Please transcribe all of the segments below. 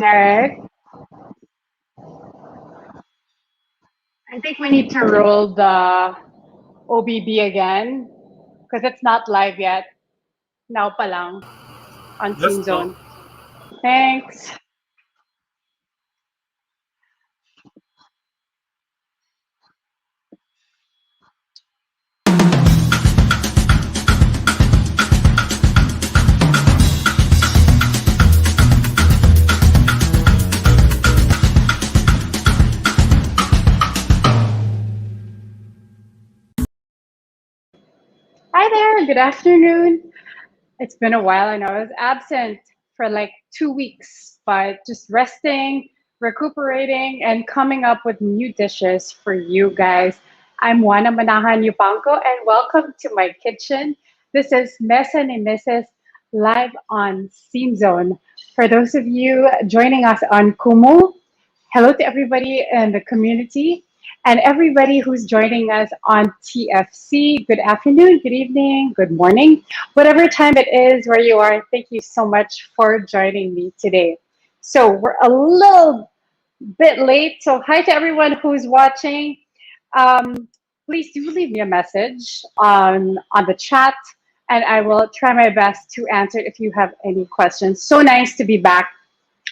Derek, I think we need to roll the OBB again because it's not live yet. Now pa lang on Let's Scene go. Zone. Thanks. Hi there. Good afternoon. It's been a while. I know I was absent for like 2 weeks, but just resting, recuperating, and coming up with new dishes for you guys. I'm Juana Manahan Yupanco, and welcome to my kitchen. This is Mesa ni Mrs. live on Scene Zone. For those of you joining us on Kumu, hello to everybody in the community and everybody who's joining us on TFC. Good afternoon, good evening, good morning, whatever time it is where you are. Thank you so much for joining me today. So we're a little bit late. So hi to everyone who's watching. Um, Please do leave me a message on the chat, and I will try my best to answer if you have any questions. So nice to be back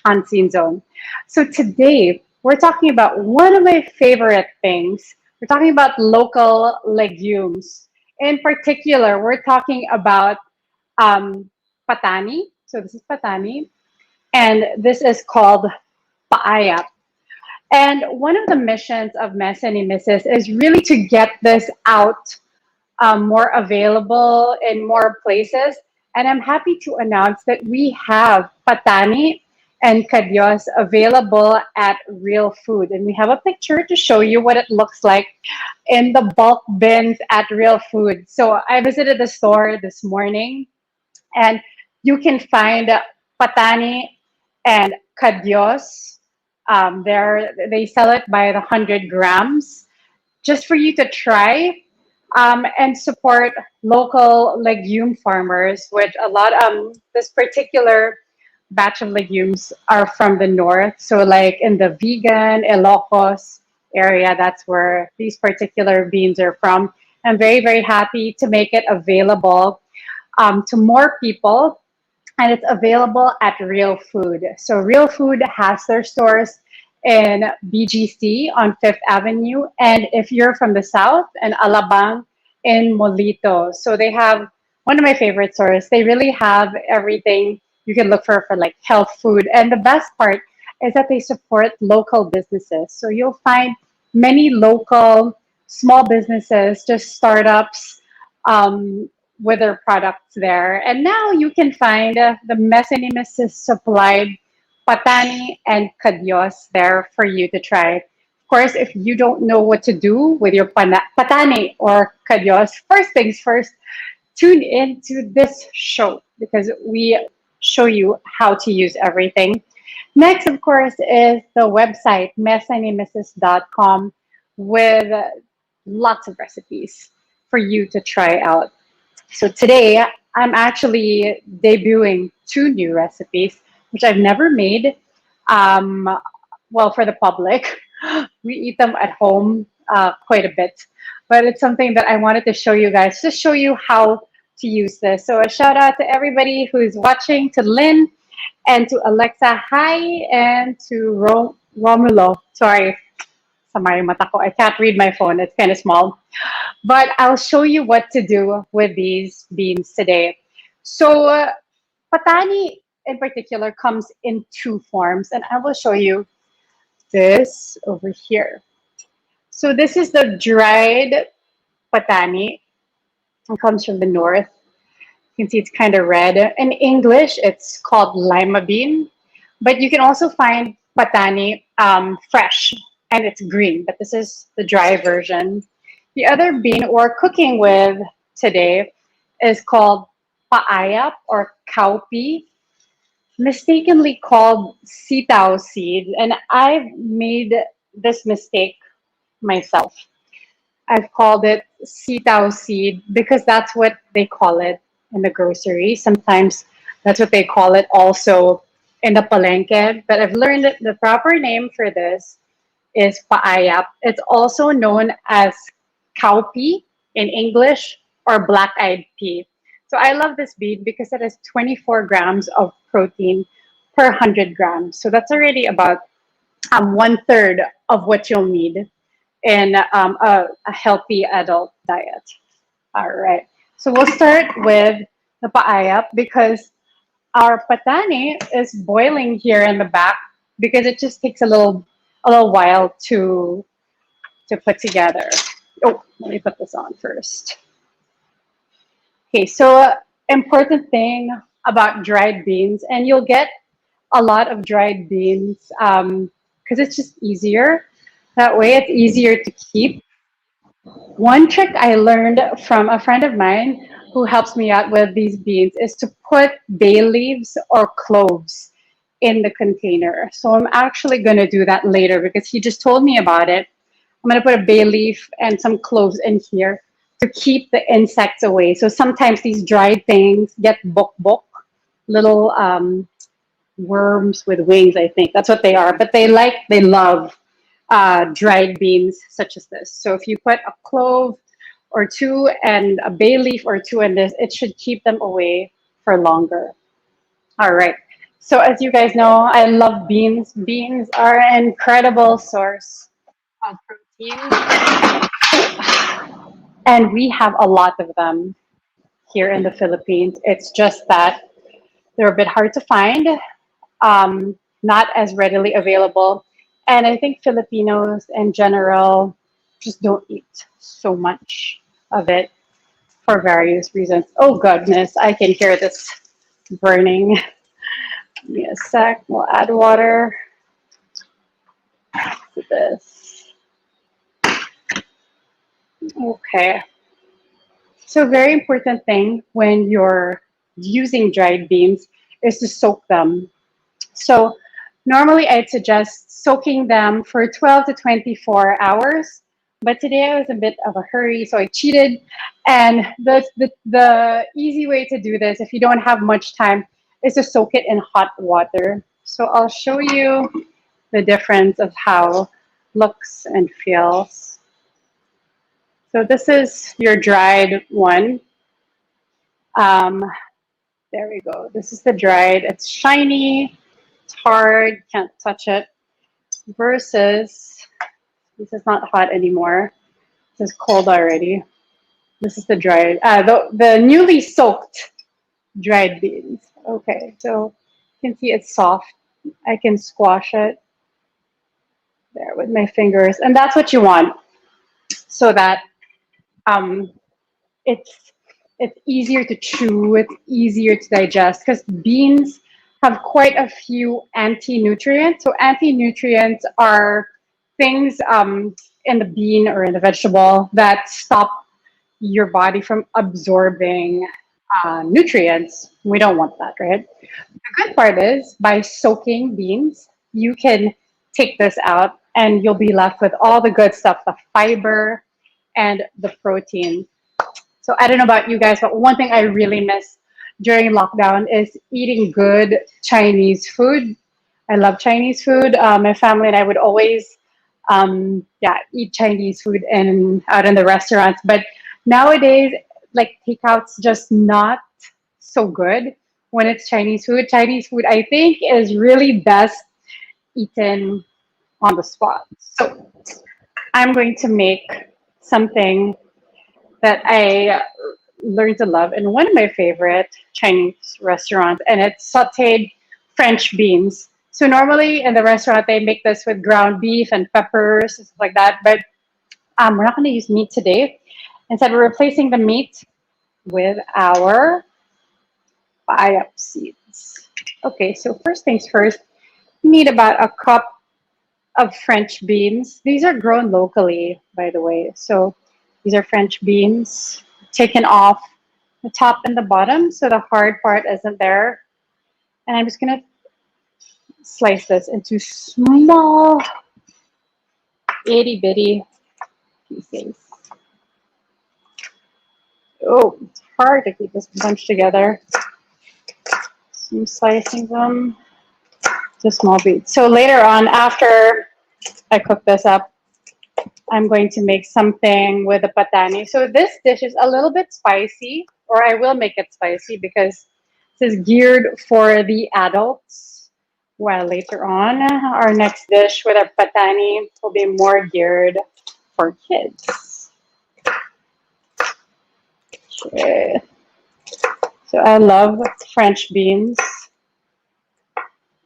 on Scene Zone. So today we're talking about one of my favorite things. We're talking about local legumes. In particular, we're talking about um, Patani. So this is Patani, and this is called paaya. And one of the missions of Mesa and Mrs. is really to get this out more available in more places. And I'm happy to announce that we have Patani and Kadios available at Real Food. And we have a picture to show you what it looks like in the bulk bins at Real Food. So I visited the store this morning, and you can find Patani and Kadios. They sell it by the 100 grams just for you to try and support local legume farmers, which a lot this particular batch of legumes are from the north. So like in the vegan Ilocos area, that's where these particular beans are from. I'm very, very happy to make it available to more people, and it's available at Real Food. So Real Food has their stores in BGC on Fifth Avenue, and if you're from the south, and Alabang in Molito. So they have one of my favorite stores. They really have everything you can look for like health food, and the best part is that they support local businesses. So you'll find many local small businesses, just startups. With their products there. And now you can find the Messinimus supplied Patani and Kadios there for you to try. Of course, if you don't know what to do with your Patani or Kadios, first things first, tune in to this show because we show you how to use everything. Next, of course, is the website, messanimisses.com, with lots of recipes for you to try out. So today I'm actually debuting two new recipes, which I've never made. Um, well, for the public, we eat them at home quite a bit, but it's something that I wanted to show you guys, just show you how to use this. So a shout out to everybody who's watching, to Lynn and to Alexa, hi, and to Romulo. Sorry, sama yung mata ko. I can't read my phone. It's kind of small. But I'll show you what to do with these beans today. So patani in particular comes in two forms, and I will show you this over here. So this is the dried patani. It comes from the north. You can see it's kind of red. In English, it's called lima bean, but you can also find patani fresh, and it's green, but this is the dry version. The other bean we're cooking with today is called paaya or cowpea, mistakenly called sitaw seed, and I've made this mistake myself. I've called it sitaw seed because that's what they call it in the grocery. Sometimes that's what they call it also in the palenque, but I've learned that the proper name for this is paayap. It's also known as cowpea in English or black-eyed pea. So I love this bean because it has 24 grams of protein per 100 grams. So that's already about one third of what you'll need in a healthy adult diet. All right. So we'll start with the paayap because our patani is boiling here in the back because it just takes a little while to put together. Oh, let me put this on first. Okay, so important thing about dried beans, and you'll get a lot of dried beans because it's just easier. That way, it's easier to keep. One trick I learned from a friend of mine who helps me out with these beans is to put bay leaves or cloves in the container. So I'm actually going to do that later because he just told me about it. I'm going to put a bay leaf and some cloves in here to keep the insects away. So sometimes these dried things get bok, little worms with wings, I think. That's what they are. But they love dried beans such as this. So if you put a clove or two and a bay leaf or two in this, it should keep them away for longer. All right. So as you guys know, I love beans. Beans are an incredible source of protein, and we have a lot of them here in the Philippines. It's just that they're a bit hard to find, not as readily available. And I think Filipinos in general just don't eat so much of it for various reasons. Oh, goodness, I can hear this burning. Give me a sec. We'll add water to this. Okay. So, very important thing when you're using dried beans is to soak them. So normally I'd suggest soaking them for 12 to 24 hours. But today I was a bit of a hurry, so I cheated. And the easy way to do this, if you don't have much time, is to soak it in hot water. So I'll show you the difference of how looks and feels. So this is your dried one. Um, there we go. This is the dried. It's shiny, it's hard, can't touch it. Versus, this is not hot anymore. This is cold already. This is the dried, the newly soaked dried beans. Okay, so you can see it's soft. I can squash it there with my fingers, and that's what you want, so that um, it's it's easier to chew, it's easier to digest, because beans have quite a few anti-nutrients. So anti-nutrients are things in the bean or in the vegetable that stop your body from absorbing nutrients. We don't want that, right? The good part is by soaking beans, you can take this out and you'll be left with all the good stuff, the fiber and the protein. So I don't know about you guys, but one thing I really miss during lockdown is eating good Chinese food. I love Chinese food. My family and I would always, eat Chinese food and out in the restaurants. But nowadays, like takeouts, just not so good when it's Chinese food. Chinese food, I think, is really best eaten on the spot. So I'm going to make something that I learned to love in one of my favorite Chinese restaurants, and it's sauteed French beans. So normally in the restaurant they make this with ground beef and peppers, stuff like that. But we're not going to use meat today. Instead, we're replacing the meat with our bayap seeds. Okay, so first things first, you need about a cup of French beans. These are grown locally, by the way. So these are French beans taken off the top and the bottom, so the hard part isn't there. And I'm just gonna slice this into small, itty bitty pieces. Oh, it's hard to keep this bunch together. So I'm slicing them. Just small beets. So later on, after I cook this up, I'm going to make something with a patani. So this dish is a little bit spicy, or I will make it spicy because this is geared for the adults. While later on, our next dish with our patani will be more geared for kids. Okay. So I love French beans.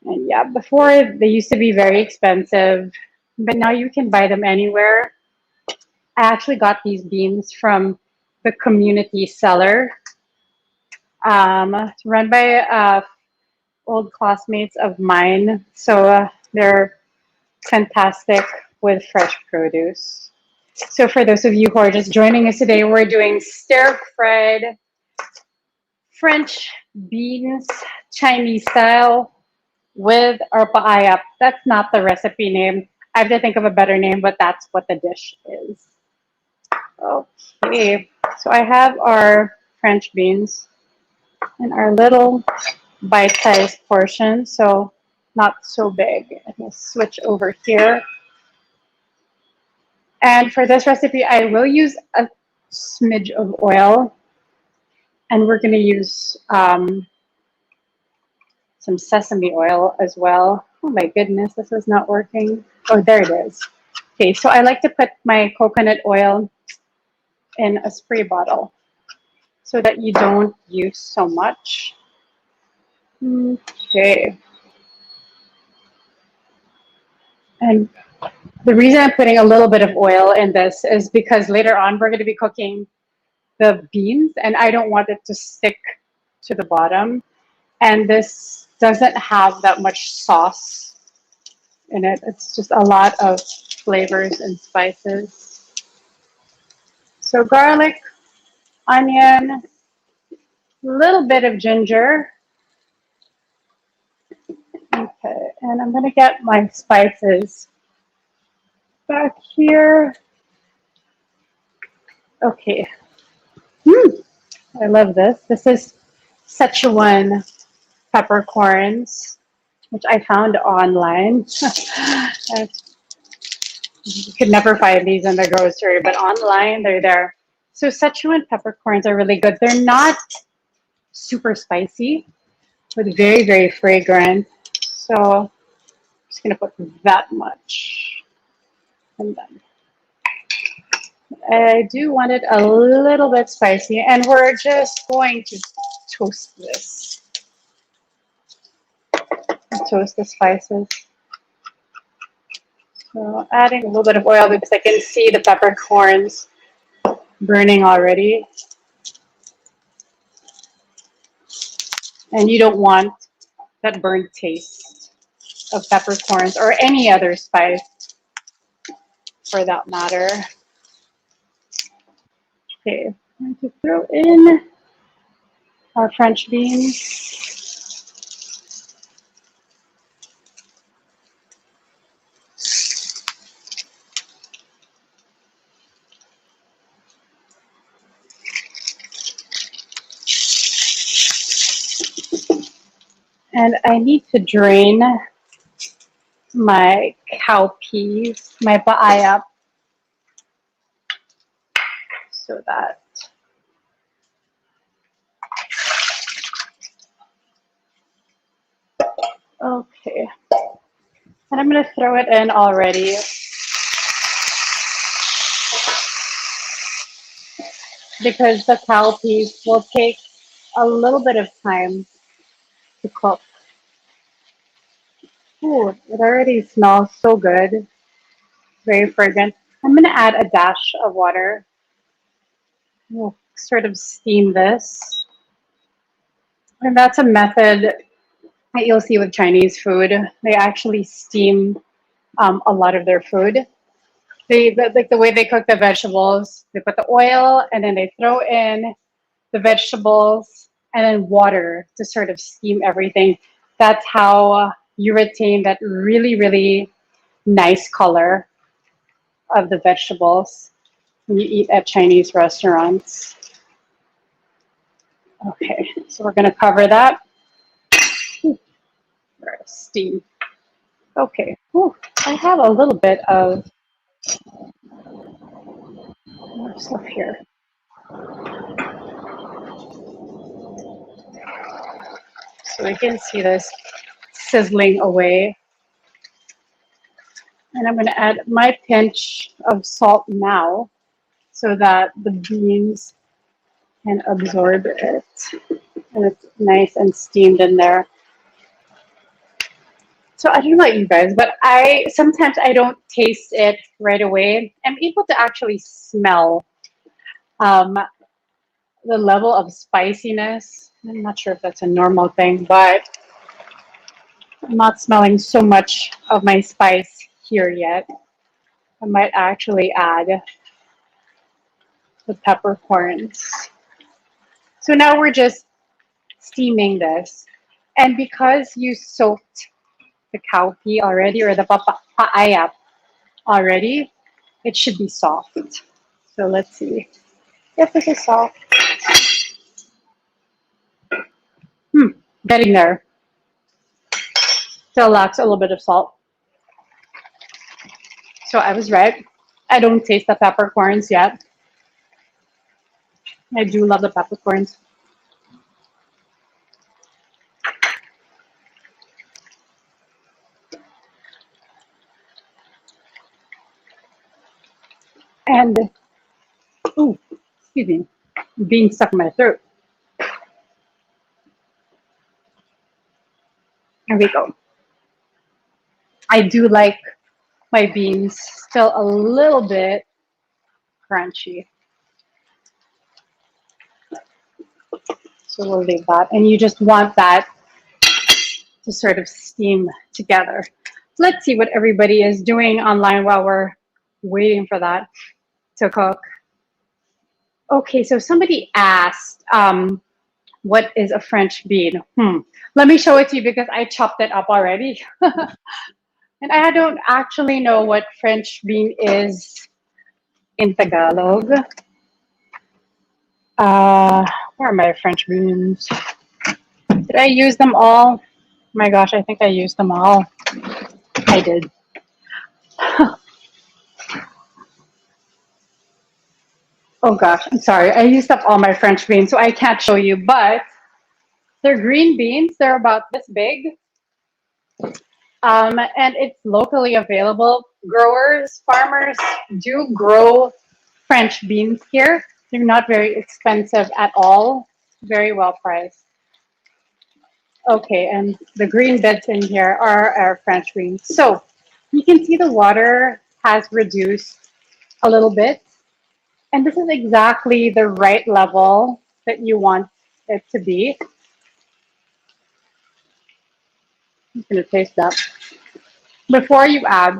And yeah, before they used to be very expensive, but now you can buy them anywhere. I actually got these beans from the community cellar, it's run by old classmates of mine. So they're fantastic with fresh produce. So for those of you who are just joining us today, we're doing stir-fried French beans, Chinese style, with our paayap. That's not the recipe name. I have to think of a better name, but that's what the dish is. Okay, so I have our French beans in our little bite-sized portion, so not so big. I'll switch over here. And for this recipe, I will use a smidge of oil, and we're going to use some sesame oil as well. Oh my goodness, this is not working. Oh, there it is. Okay, so I like to put my coconut oil in a spray bottle so that you don't use so much. Okay. And the reason I'm putting a little bit of oil in this is because later on we're going to be cooking the beans and I don't want it to stick to the bottom. And this doesn't have that much sauce in it. It's just a lot of flavors and spices. So garlic, onion, a little bit of ginger. Okay, and I'm going to get my spices back here. Okay. I love this. This is Szechuan peppercorns, which I found online. You could never find these in the grocery, but online they're there. So Szechuan peppercorns are really good. They're not super spicy, but very, very fragrant. So I'm just gonna put that much. And then I do want it a little bit spicy, and we're just going to toast this. Toast the spices. So adding a little bit of oil because I can see the peppercorns burning already. And you don't want that burnt taste of peppercorns or any other spice for that matter. Okay, I'm going to throw in our French beans. And I need to drain my cowpeas, my paayap, so that okay. And I'm going to throw it in already. Because the cowpeas will take a little bit of time to cook. Ooh, it already smells so good. Very fragrant. I'm going to add a dash of water. We'll sort of steam this. And that's a method that you'll see with Chinese food. They actually steam a lot of their food. Like the way they cook the vegetables, they put the oil and then they throw in the vegetables and then water to sort of steam everything. That's how you retain that really, really nice color of the vegetables when you eat at Chinese restaurants. Okay, so we're going to cover that. Steam. Okay. Ooh, I have a little bit of more stuff here. So we can see this sizzling away. And I'm going to add my pinch of salt now so that the beans can absorb it. And it's nice and steamed in there. So I don't know about you guys, but I sometimes I don't taste it right away. I'm able to actually smell um, the level of spiciness. I'm not sure if that's a normal thing, but I'm not smelling so much of my spice here yet. I might actually add the peppercorns. So now we're just steaming this. And because you soaked the cowpea already or the papaya already, it should be soft. So let's see if this is soft. Getting there. Still lacks a little bit of salt. So I was right. I don't taste the peppercorns yet. I do love the peppercorns. And, ooh, excuse me, being stuck in my throat. There we go. I do like my beans still a little bit crunchy. So we'll leave that. And you just want that to sort of steam together. Let's see what everybody is doing online while we're waiting for that to cook. Okay, so somebody asked, what is a French bean? Let me show it to you because I chopped it up already. And I don't actually know what French bean is in Tagalog. Where are my French beans? Did I use them all? Oh my gosh, I think I used them all. I did. Oh gosh, I'm sorry. I used up all my French beans, so I can't show you, but they're green beans. They're about this big. And it's locally available. Growers, farmers do grow French beans here. They're not very expensive at all. Very well priced. Okay, and the green bits in here are our French beans. So you can see the water has reduced a little bit. And this is exactly the right level that you want it to be. I'm going to taste that. Before you add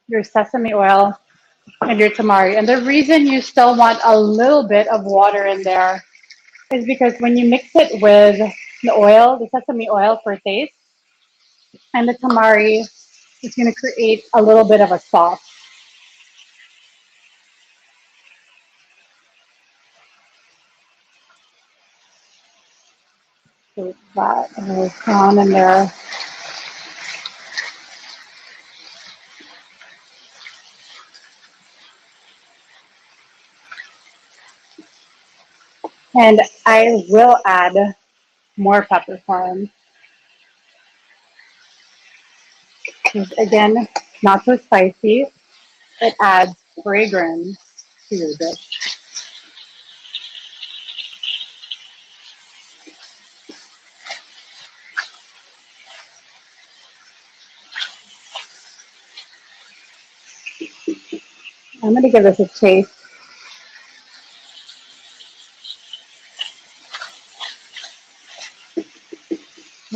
your sesame oil and your tamari. And the reason you still want a little bit of water in there is because when you mix it with the oil, the sesame oil for taste, and the tamari, it's going to create a little bit of a sauce. So that is on in there. And I will add more peppercorns. Again, not so spicy. It adds fragrance to your dish. I'm going to give this a taste.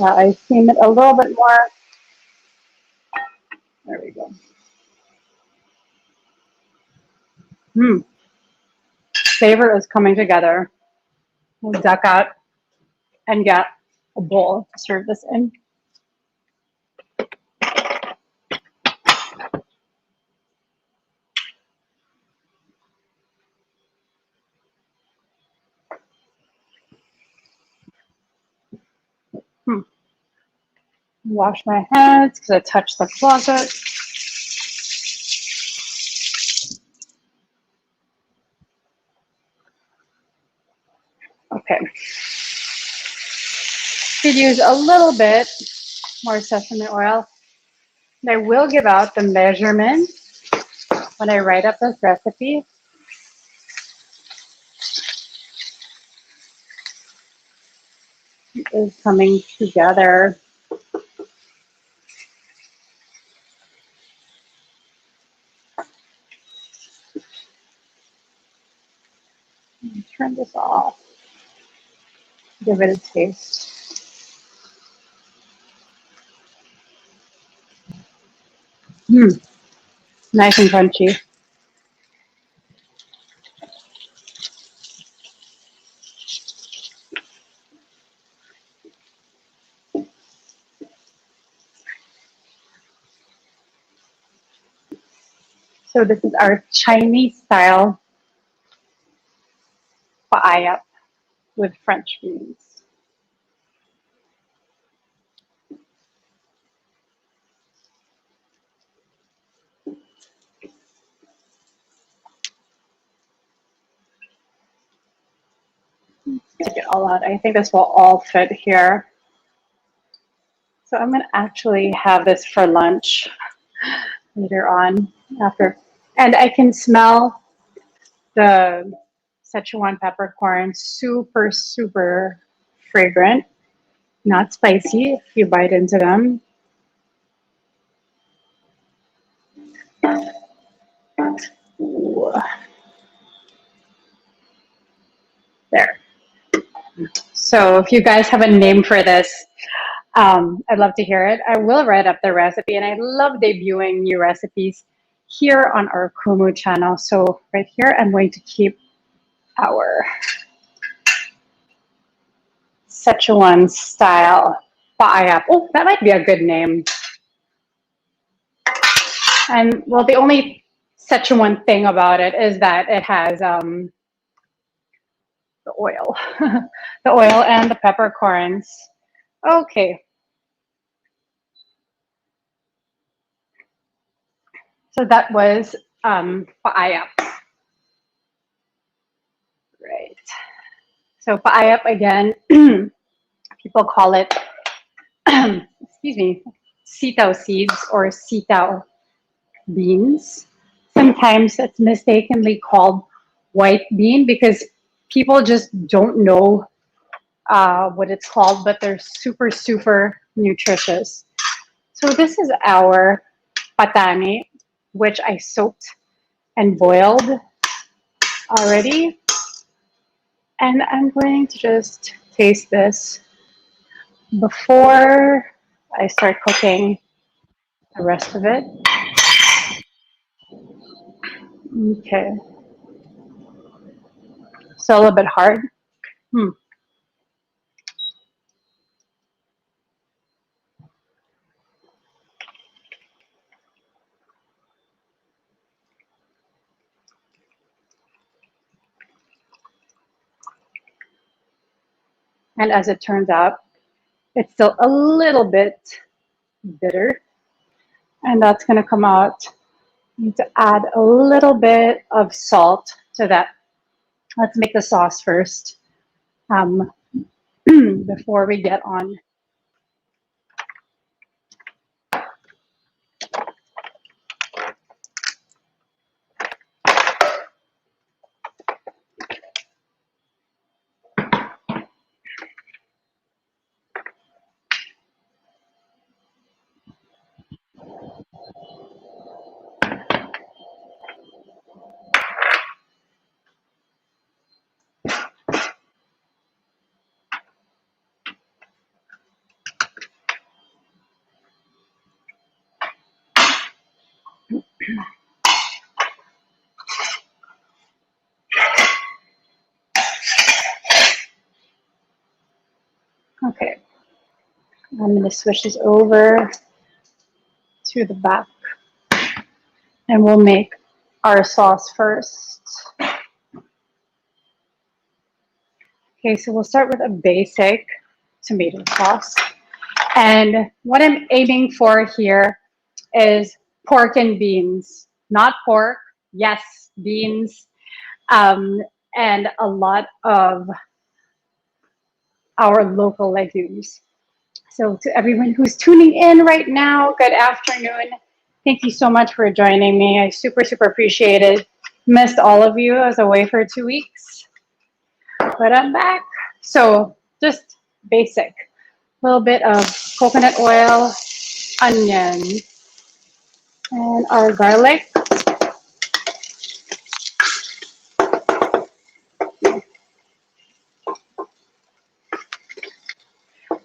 I steam it a little bit more. There we go. Flavor is coming together. We'll duck out and get a bowl to serve this in. Wash my hands because I touched the closet. Okay. Could use a little bit more sesame oil. And I will give out the measurement when I write up this recipe. It is coming together. Turn this off. Give it a taste. Nice and crunchy. So this is our Chinese style paella with French beans. Take it all out. I think this will all fit here. So I'm going to actually have this for lunch later on after. And I can smell the Szechuan peppercorn, super, super fragrant, not spicy if you bite into them. Ooh. There. So if you guys have a name for this, I'd love to hear it. I will write up the recipe, and I love debuting new recipes here on our Kumu channel. So right here, I'm going to keep our Szechuan style paella. Oh, that might be a good name. And well, the only Szechuan thing about it is that it has the oil, the oil and the peppercorns. Okay. So that was paella. Right. So paella again, people call it, excuse me, sitaw seeds or sitaw beans. Sometimes it's mistakenly called white bean because people just don't know what it's called, but they're super, super nutritious. So this is our Patani, which I soaked and boiled already. And I'm going to just taste this before I start cooking the rest of it. Okay. So a little bit hard. And as it turns out, it's still a little bit bitter. And that's going to come out. I need to add a little bit of salt to that. Let's make the sauce first before we get on. Okay, I'm going to switch this over to the back and we'll make our sauce first. Okay, so we'll start with a basic tomato sauce. And what I'm aiming for here is pork and beans, not pork, yes, beans, um, and a lot of our local legumes. So, to everyone who's tuning in right now, good afternoon. Thank you so much for joining me. I super, super appreciate it. Missed all of you. I was away for 2 weeks, but I'm back. So, just basic. A little bit of coconut oil, onion, and our garlic.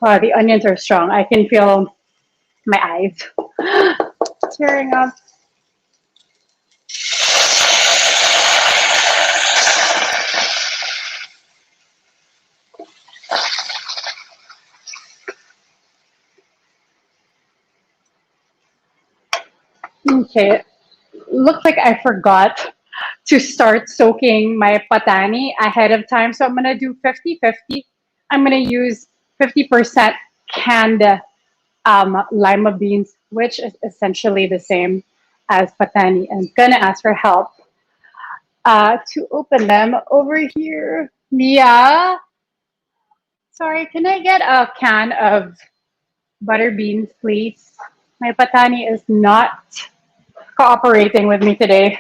Wow, the onions are strong. I can feel my eyes tearing up. Okay, looks like I forgot to start soaking my patani ahead of time. So I'm going to do 50-50. I'm going to use 50% canned lima beans, which is essentially the same as patani. I'm going to ask for help to open them over here. Mia, sorry, can I get a can of butter beans, please? My patani is not cooperating with me today.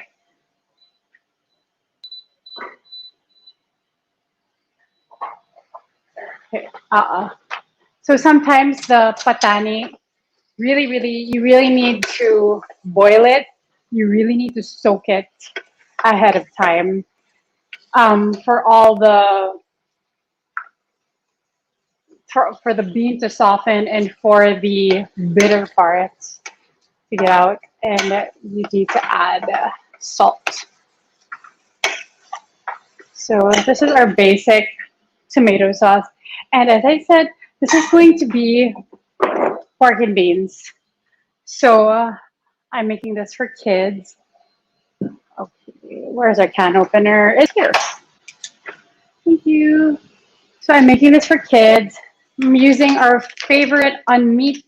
Okay. So sometimes the patani, you really need to boil it. You really need to soak it ahead of time for all the for the bean to soften and for the bitter parts to get out. And you need to add salt. So this is our basic tomato sauce. And as I said, this is going to be pork and beans. So I'm making this for kids. Okay, where's our can opener? It's here. Thank you. So I'm making this for kids. I'm using our favorite unmeat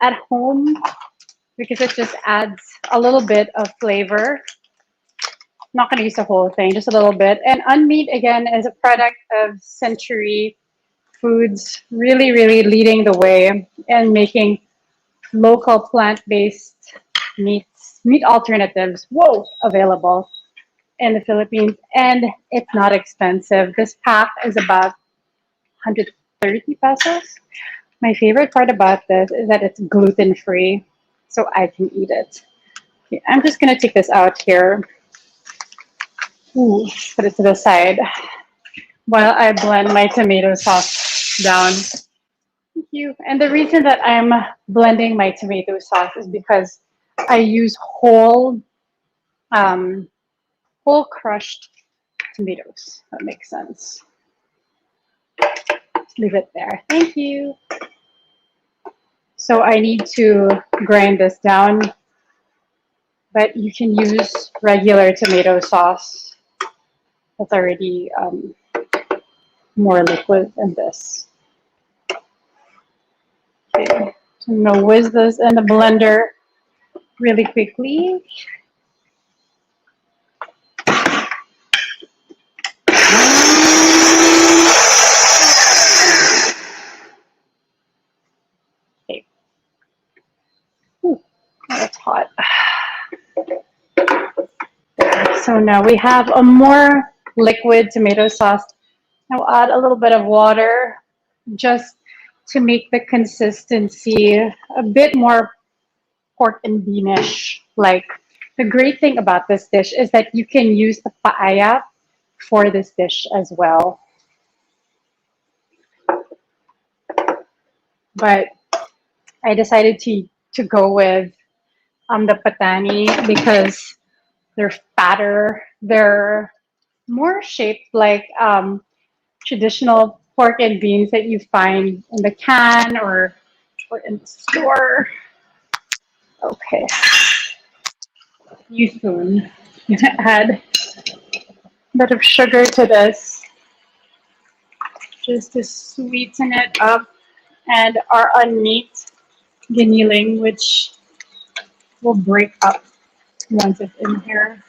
at home because it just adds a little bit of flavor. I'm not going to use the whole thing, just a little bit. And unmeat, again, is a product of Century Foods, really, really leading the way and making local plant-based meat alternatives, available in the Philippines. And it's not expensive. This pack is about 130 pesos. My favorite part about this is that it's gluten-free, so I can eat it. Okay, I'm just gonna take this out here. Ooh, put it to the side while I blend my tomato sauce down. Thank you. And the reason that I'm blending my tomato sauce is because I use um, whole crushed tomatoes. That makes sense. Just leave it there. Thank you. So I need to grind this down, but you can use regular tomato sauce. That's already more liquid than this. Okay, so I'm gonna whiz this in the blender really quickly. Okay. Ooh, that's hot. So now we have a more liquid tomato sauce. I'll add a little bit of water just to make the consistency a bit more pork and beanish. Like, the great thing about this dish is that you can use the paella for this dish as well. But I decided to go with the patani because they're fatter. They're more shaped like traditional pork and beans that you find in the can or in the store. Okay, you spoon. Add a bit of sugar to this just to sweeten it up and our unmeat giniling, which will break up once it's in here.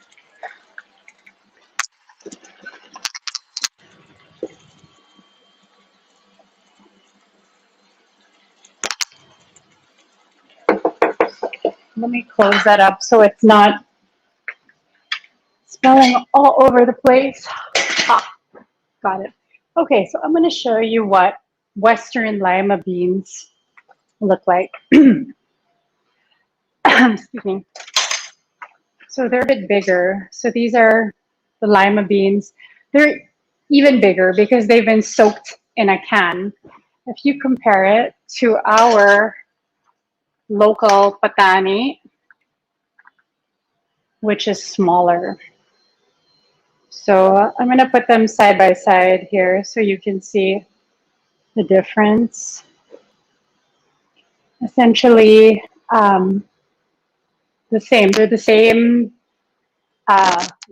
Let me close that up so it's not spilling all over the place. Ah, got it. Okay, so I'm going to show you what Western Lima beans look like. Excuse me. So they're a bit bigger. So these are the Lima beans. They're even bigger because they've been soaked in a can. If you compare it to our local Patani, which is smaller. So I'm going to put them side by side here so you can see the difference. Essentially, the same. They're the same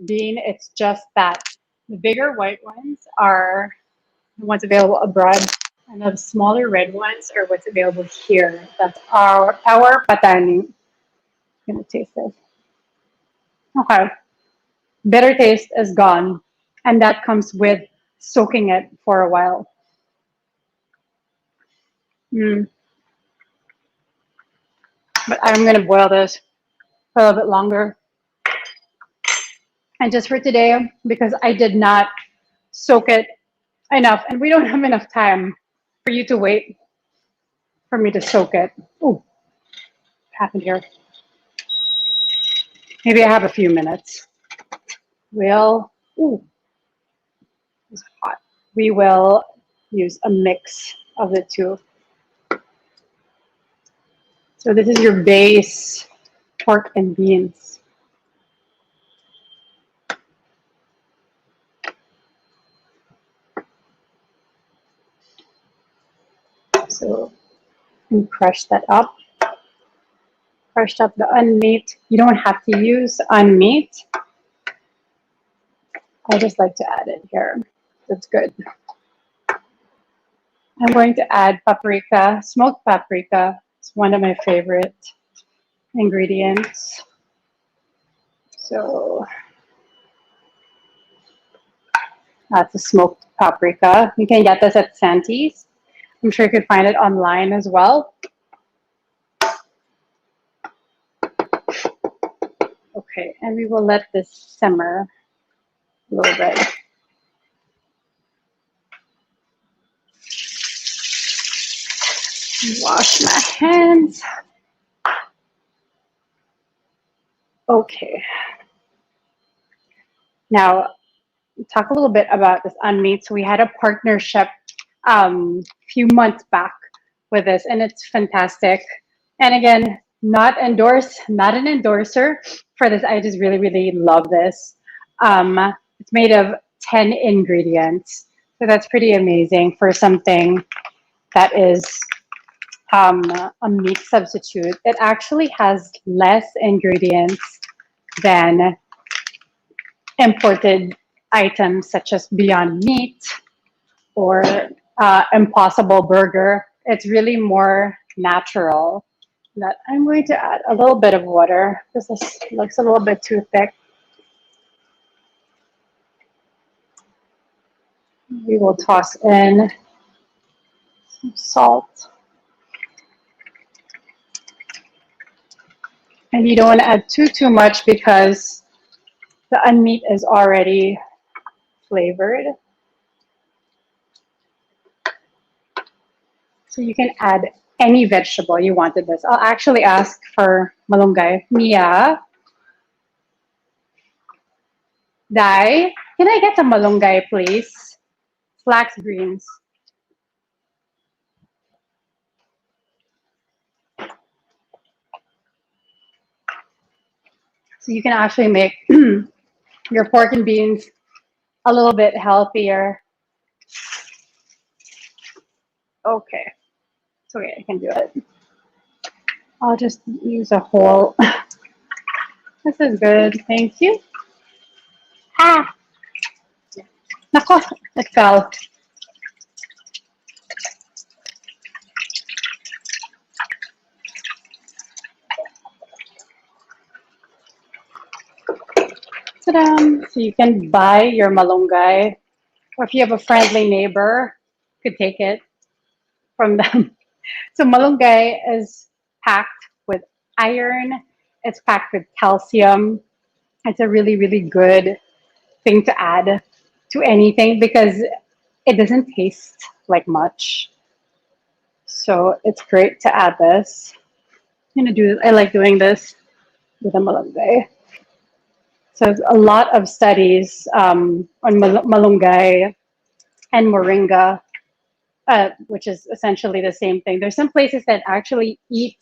bean. It's just that the bigger white ones are the ones available abroad, and the smaller red ones are what's available here. That's our Patani. I'm gonna taste this. Okay, bitter taste is gone, and that comes with soaking it for a while. But I'm gonna boil this for a little bit longer. And just for today, because I did not soak it enough, and we don't have enough time for you to wait for me to soak it. Ooh, what happened here? Maybe I have a few minutes. Ooh, it's hot. We will use a mix of the two. So this is your base pork and beans. So we crush that up. Crushed up the unmeat. You don't have to use unmeat. I just like to add it here. That's good. I'm going to add paprika, smoked paprika. It's one of my favorite ingredients. So that's a smoked paprika. You can get this at Santi's. I'm sure you could find it online as well. Okay, and we will let this simmer a little bit. Wash my hands. Okay. Now, talk a little bit about this unmeat. So we had a partnership a few months back with this, and it's fantastic. And again, not an endorser for this. I just really, really love this. It's made of 10 ingredients. So that's pretty amazing for something that is a meat substitute. It actually has less ingredients than imported items such as Beyond Meat or Impossible Burger. It's really more natural. That I'm going to add a little bit of water. This looks a little bit too thick. We will toss in some salt. And you don't want to add too much because the unmeat is already flavored. So you can add any vegetable you wanted this. I'll actually ask for Malunggay. Mia, Dai, can I get some Malunggay, please? Flax greens. So you can actually make your pork and beans a little bit healthier. Okay, it's okay, I can do it. I'll just use a whole. This is good, thank you. Ah, nako, it fell. Ta-da! So you can buy your malunggay, or if you have a friendly neighbor, you could take it from them. So malunggay is packed with iron. It's packed with calcium. It's a really, really good thing to add to anything because it doesn't taste like much. So it's great to add this. I'm gonna do. I like doing this with a malunggay. So a lot of studies on malunggay and moringa, which is essentially the same thing. There's some places that actually eat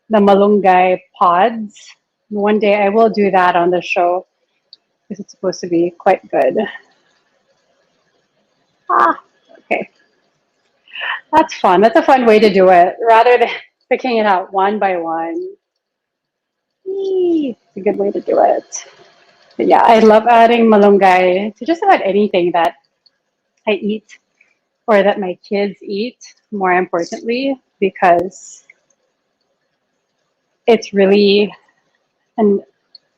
the malunggay pods. One day I will do that on the show because it's supposed to be quite good. Okay. That's fun. That's a fun way to do it rather than picking it out one by one. It's a good way to do it. But yeah, I love adding malunggay to just about anything that I eat or that my kids eat, more importantly, because it's really an,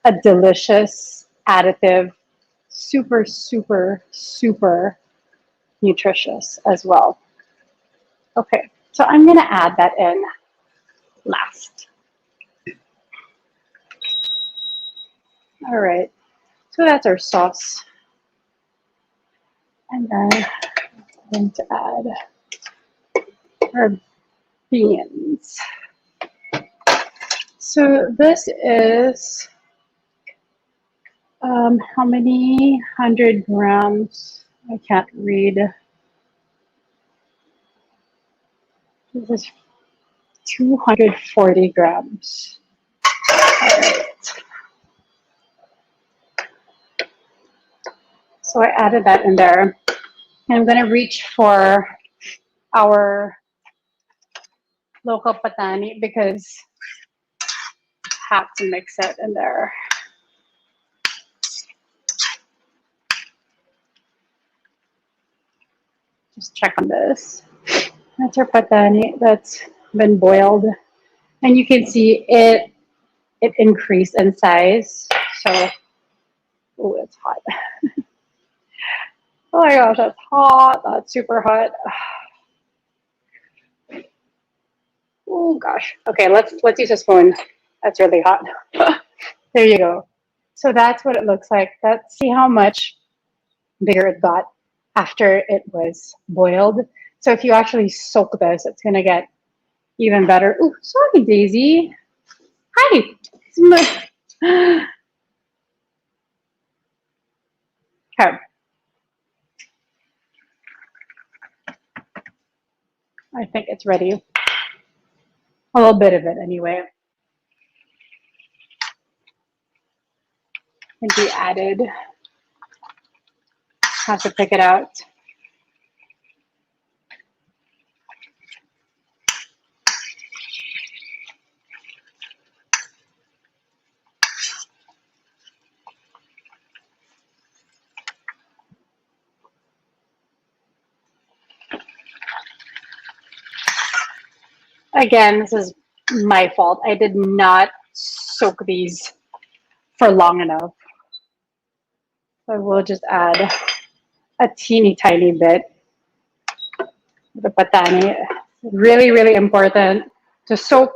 a delicious additive, super, super, super nutritious as well. Okay, so I'm gonna add that in last. All right, so that's our sauce. And then I'm going to add our beans. So this is how many 100 grams? I can't read. This is 240 grams. All right. So I added that in there. And I'm going to reach for our local Patani because I have to mix it in there. Just check on this. That's our Patani that's been boiled. And you can see it increased in size. So, oh, it's hot. Oh my gosh, that's hot. That's super hot. Oh gosh. Okay, let's use a spoon. That's really hot. There you go. So that's what it looks like. Let's see how much bigger it got after it was boiled. So if you actually soak this, it's gonna get even better. Ooh, sorry, Daisy. Hi. Okay. I think it's ready. A little bit of it anyway. I think we added. Have to pick it out. Again, this is my fault. I did not soak these for long enough. So we'll just add a teeny tiny bit of the patani. Really, really important to soak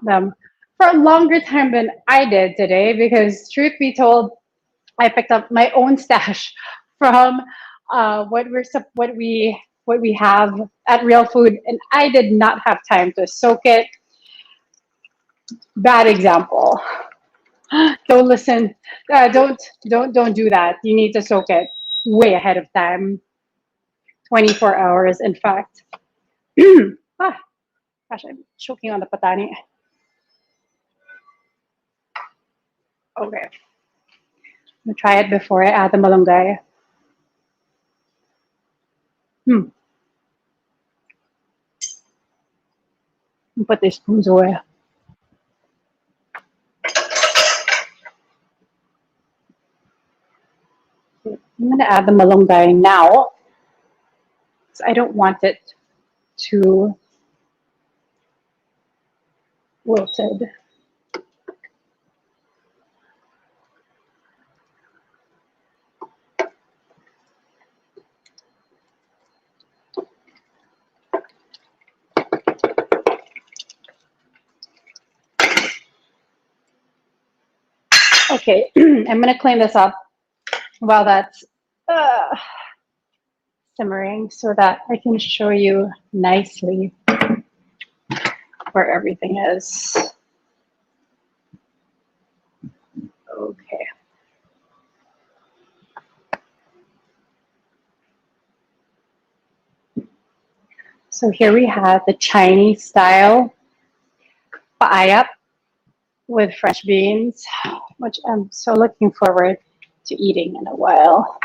them for a longer time than I did today because truth be told, I picked up my own stash from what we have at Real Food, and I did not have time to soak it. Bad example. Don't listen. Don't do that. You need to soak it way ahead of time. 24 hours, in fact. Ah, gosh, I'm choking on the patani. Okay, I'm gonna try it before I add the malunggay. Put the spoons away. I'm gonna add the malunggay now. So I don't want it too wilted. Okay, I'm gonna clean this up while that's uh, simmering so that I can show you nicely where everything is. Okay. So here we have the Chinese style paayap with fresh beans, which I'm so looking forward to eating in a while.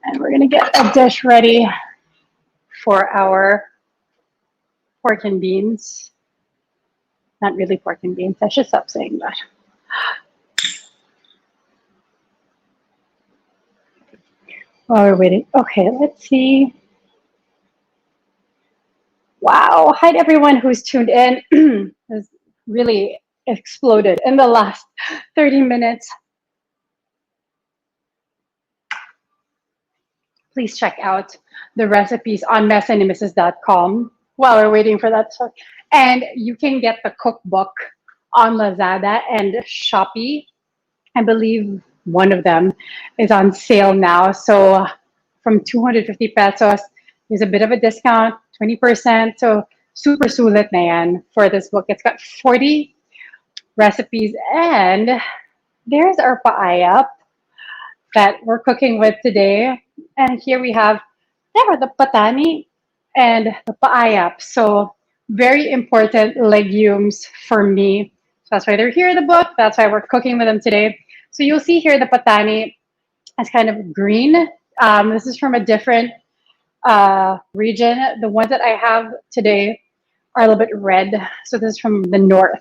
And we're gonna get a dish ready for our pork and beans. Not really pork and beans, I should stop saying that. While we're waiting, okay, let's see. Wow, hi to everyone who's tuned in. Has really exploded in the last 30 minutes. Please check out the recipes on messanymisses.com while we're waiting for that. And you can get the cookbook on Lazada and Shopee. I believe one of them is on sale now. So from 250 pesos, there's a bit of a discount, 20%. So super sulit na yan for this book. It's got 40 recipes. And there's our paayap that we're cooking with today. And here we have the patani and the paayap. So very important legumes for me. So that's why they're here in the book. That's why we're cooking with them today. So you'll see here the patani is kind of green. This is from a different region. The ones that I have today are a little bit red. So this is from the north.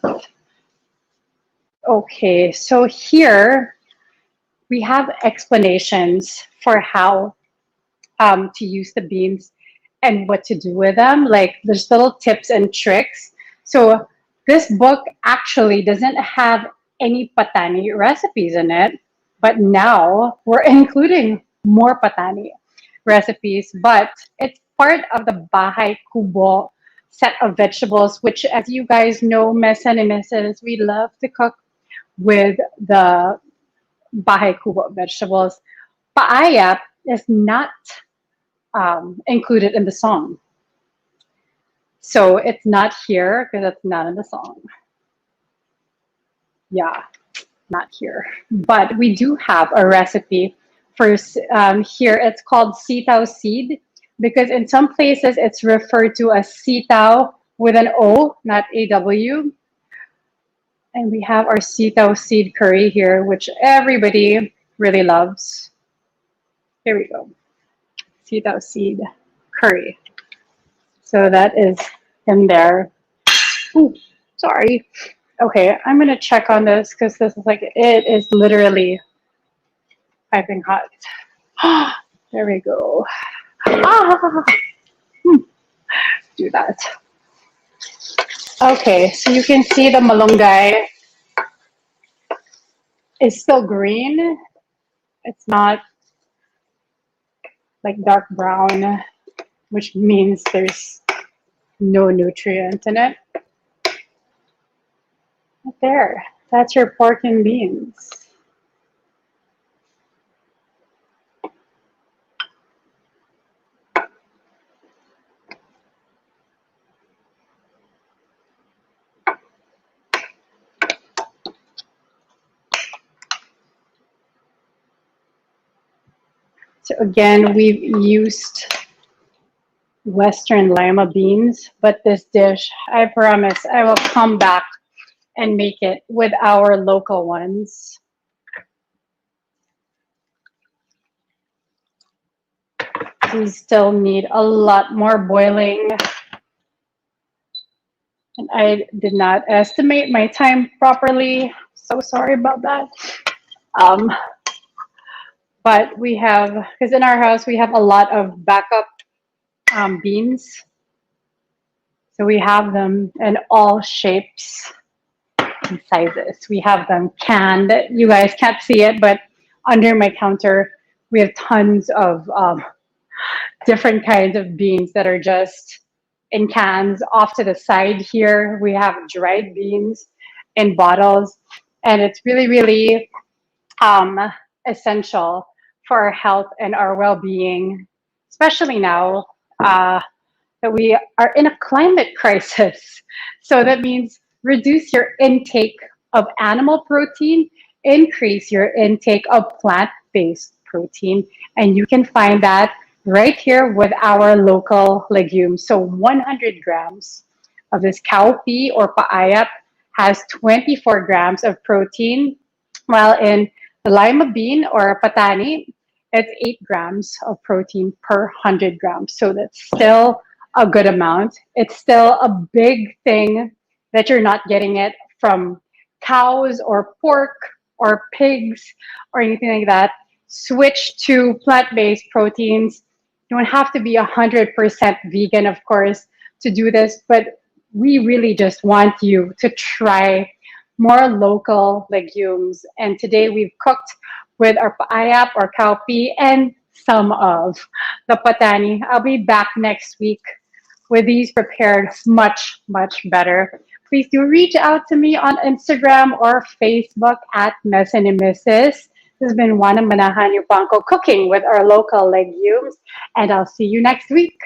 Okay, so here we have explanations for how to use the beans and what to do with them. Like there's little tips and tricks. So this book actually doesn't have any patani recipes in it, but now we're including more patani recipes. But it's part of the Bahay Kubo set of vegetables, which, as you guys know, Mesan and Mrs., we love to cook with the Bahay Kubo vegetables. Paayap is not included in the song. So it's not here because it's not in the song. Yeah, not here. But we do have a recipe for here. It's called sitaw seed because in some places it's referred to as sitaw with an O, not AW. And we have our sitaw seed curry here, which everybody really loves. Here we go. Sitaw seed curry. So that is in there. Ooh, sorry. Okay, I'm gonna check on this because this is like, it is literally piping hot. There we go. Ah, do that. Okay, so you can see the malunggay is still green. It's not like dark brown, which means there's no nutrient in it. Right there, that's your pork and beans. So again, we've used Western Lima beans, but this dish, I promise, I will come back and make it with our local ones. We still need a lot more boiling. And I did not estimate my time properly. So sorry about that. But we have, because in our house, we have a lot of backup beans. So we have them in all shapes and sizes. We have them canned. You guys can't see it, but under my counter, we have tons of different kinds of beans that are just in cans. Off to the side here, we have dried beans in bottles. And it's really, really um, essential for our health and our well-being, especially now uh, that we are in a climate crisis. So that means reduce your intake of animal protein, increase your intake of plant-based protein, and you can find that right here with our local legumes. So 100 grams of this cowpea or paayap has 24 grams of protein, while in the lima bean or patani, it's 8 grams of protein per 100 grams. So that's still a good amount. It's still a big thing that you're not getting it from cows or pork or pigs or anything like that. Switch to plant-based proteins. You don't have to be 100% vegan, of course, to do this, but we really just want you to try more local legumes. And today we've cooked with our paayap or cowpea and some of the patani. I'll be back next week with these prepared much, much better. Please do reach out to me on Instagram or Facebook at Mess and Mrs. This has been Juana Manahan Yupanco cooking with our local legumes, and I'll see you next week.